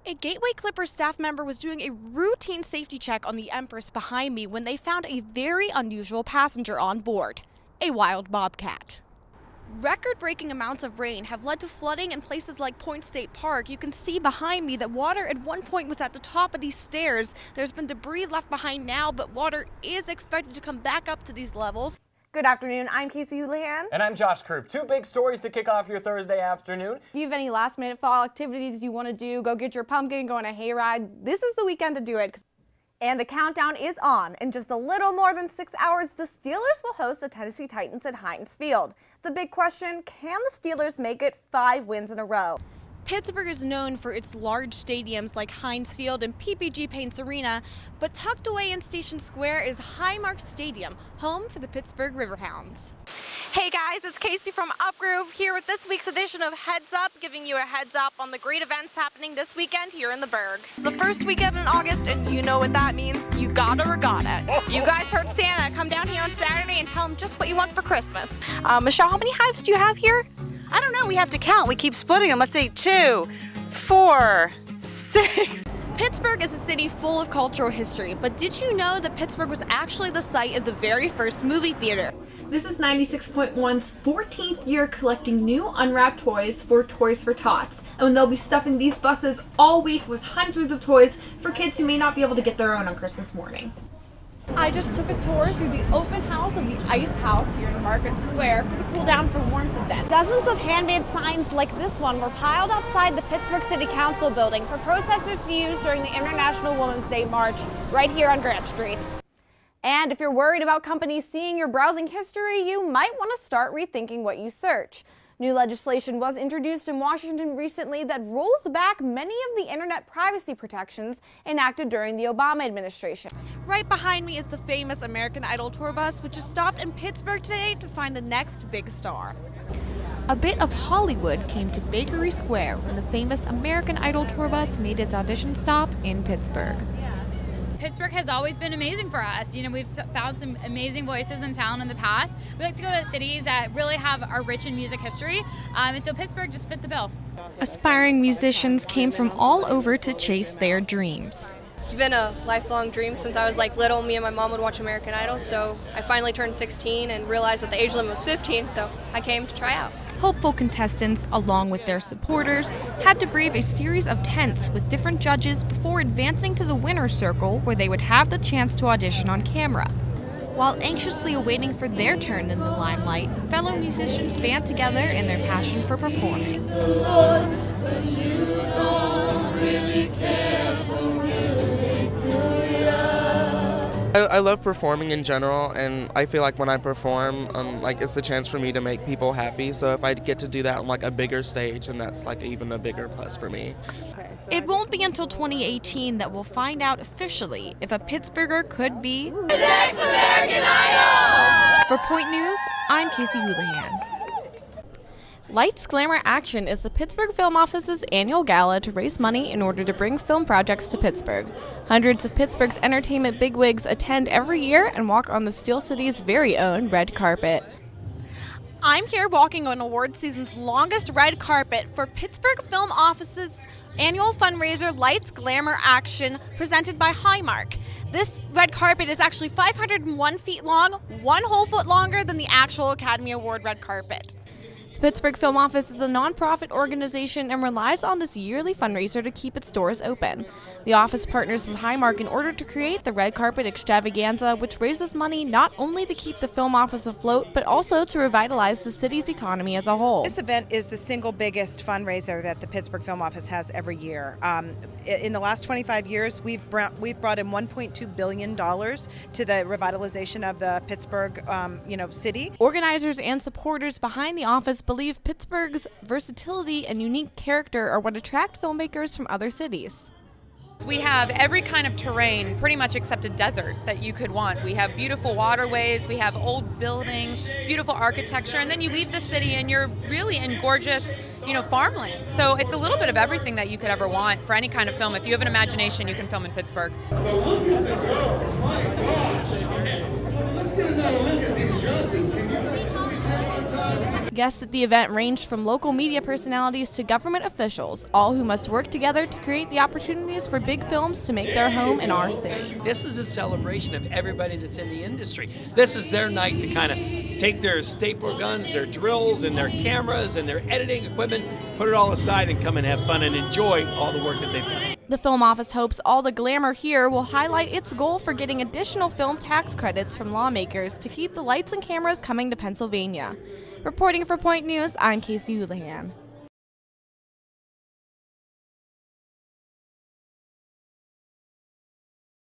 A Gateway Clippers staff member was doing a routine safety check on the Empress behind me when they found a very unusual passenger on board, a wild bobcat. Record-breaking amounts of rain have led to flooding in places like Point State Park. You can see behind me that water at one point was at the top of these stairs. There's been debris left behind now, but water is expected to come back up to these levels. Good afternoon, I'm Casey Hoolahan. And I'm Josh Krupp. Two big stories to kick off your Thursday afternoon. If you have any last-minute fall activities you want to do, go get your pumpkin, go on a hayride, this is the weekend to do it. And the countdown is on. In just a little more than 6 hours, the Steelers will host the Tennessee Titans at Heinz Field. The big question, can the Steelers make it 5 wins in a row? Pittsburgh is known for its large stadiums like Heinz Field and PPG Paints Arena, but tucked away in Station Square is Highmark Stadium, home for the Pittsburgh Riverhounds. Hey guys, it's Casey from Upgrove here with this week's edition of Heads Up, giving you a heads up on the great events happening this weekend here in the Burgh. It's the first weekend in August, and you know what that means. You gotta regatta. You guys heard Santa. Come down here on Saturday and tell him just what you want for Christmas. Michelle, how many hives do you have here? I don't know, we have to count. We keep splitting them. Let's say 2, 4, 6. Pittsburgh is a city full of cultural history, but did you know that Pittsburgh was actually the site of the very first movie theater? This is 96.1's 14th year collecting new unwrapped toys for Toys for Tots, and they'll be stuffing these buses all week with hundreds of toys for kids who may not be able to get their own on Christmas morning. I just took a tour through the open house of the Ice House here in Market Square for the Cool Down for Warmth event. Dozens of handmade signs like this one were piled outside the Pittsburgh City Council building for protesters to use during the International Women's Day March right here on Grant Street. And if you're worried about companies seeing your browsing history, you might want to start rethinking what you search. New legislation was introduced in Washington recently that rolls back many of the internet privacy protections enacted during the Obama administration. Right behind me is the famous American Idol tour bus, which is stopped in Pittsburgh today to find the next big star. A bit of Hollywood came to Bakery Square when the famous American Idol tour bus made its audition stop in Pittsburgh. Pittsburgh has always been amazing for us. You know, we've found some amazing voices in town in the past. We like to go to cities that really are rich in music history, and so Pittsburgh just fit the bill. Aspiring musicians came from all over to chase their dreams. It's been a lifelong dream since I was little. Me and my mom would watch American Idol, so I finally turned 16 and realized that the age limit was 15, so I came to try out. Hopeful contestants, along with their supporters, had to brave a series of tents with different judges before advancing to the winner's circle where they would have the chance to audition on camera. While anxiously awaiting for their turn in the limelight, fellow musicians band together in their passion for performing. I love performing in general, and I feel like when I perform, it's a chance for me to make people happy. So if I get to do that on a bigger stage, then that's even a bigger plus for me. It won't be until 2018 that we'll find out officially if a Pittsburgher could be the next American Idol! For Point News, I'm Casey Hoolahan. Lights, Glamour, Action is the Pittsburgh Film Office's annual gala to raise money in order to bring film projects to Pittsburgh. Hundreds of Pittsburgh's entertainment bigwigs attend every year and walk on the Steel City's very own red carpet. I'm here walking on award season's longest red carpet for Pittsburgh Film Office's annual fundraiser Lights, Glamour, Action, presented by Highmark. This red carpet is actually 501 feet long, 1 whole foot longer than the actual Academy Award red carpet. The Pittsburgh Film Office is a nonprofit organization and relies on this yearly fundraiser to keep its doors open. The office partners with Highmark in order to create the Red Carpet Extravaganza, which raises money not only to keep the film office afloat, but also to revitalize the city's economy as a whole. This event is the single biggest fundraiser that the Pittsburgh Film Office has every year. In the last 25 years, we've brought in $1.2 billion to the revitalization of the Pittsburgh, city. Organizers and supporters behind the office believe Pittsburgh's versatility and unique character are what attract filmmakers from other cities. We have every kind of terrain, pretty much except a desert, that you could want. We have beautiful waterways, we have old buildings, beautiful architecture, and then you leave the city and you're really in gorgeous, farmland. So it's a little bit of everything that you could ever want for any kind of film. If you have an imagination, you can film in Pittsburgh. But look at the girls, my gosh! Let's get another look at these dresses. Can you guys put these here one time? Guests at the event ranged from local media personalities to government officials, all who must work together to create the opportunities for big films to make their home in our city. This is a celebration of everybody that's in the industry. This is their night to kind of take their stapler guns, their drills, and their cameras, and their editing equipment, put it all aside and come and have fun and enjoy all the work that they've done. The film office hopes all the glamour here will highlight its goal for getting additional film tax credits from lawmakers to keep the lights and cameras coming to Pennsylvania. Reporting for Point News, I'm Casey Hoolahan.